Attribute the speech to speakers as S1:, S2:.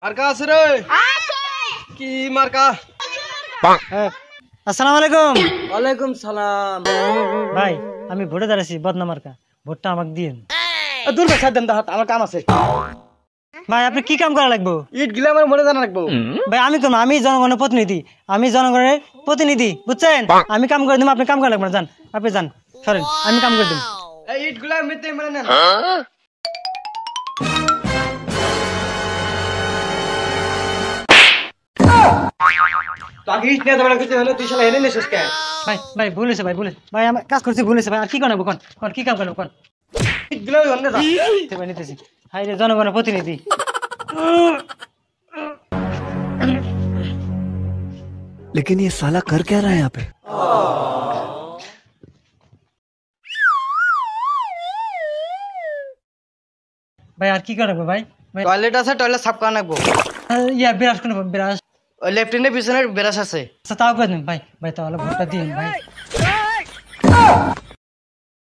S1: মার্কা আছে রে কি মার্কা?
S2: আসসালামু আলাইকুম।
S1: ওয়ালাইকুম সালাম।
S2: ভাই আমি ভোটে দাঁড়াইছি বদনা মার্কা, ভোটটা আমাকে দিন।
S1: দূর ভাই সাথ আমার কাম আছে।
S2: ভাই আপনি কি কাম করা লাগবো?
S1: ইট গিলা আমার মনে জানা রাখবো।
S2: ভাই আমি কোন, আমি জনগণের প্রতিনিধি, আমি জনগণের প্রতিনিধি বুঝছেন। আমি কাম করে দিব, আপনি কাম করা লাগবে না, যান আপনি যান, সরেন, আমি কাম করে দিব।
S1: এই ইট গুলা মিতে মনে নেন। তাকে ইট নিয়ে যাবে কিছু হলো তুই শালা এনে নেছিস কেন?
S2: ভাই ভাই ভুল হয়েছে, ভাই ভুল হয়েছে। ভাই আমি কাজ করছি, ভুল হয়েছে ভাই। আর কি করবো কোন, কোন কি কাম করবো কোন?
S1: ইট গুলা অন্য যা।
S2: ভাই নিতেছি, হাই রে জনগণের প্রতিনিধি।
S3: लेकिन ये साला कर क्या रहा है यहाँ पे?
S2: ভাই আর কি করবো ভাই? ভাই
S1: টয়লেট আছে, টয়লেট সাফ করা রাখবো।
S2: ইয়া বিরাজ করবো, বিরাজ।
S1: ওই লেফটেন্ডের পিছনে বেরাস আছে।
S2: আচ্ছা তাও করে দিন ভাই। ভাই তাহলে ভোটটা দিন ভাই।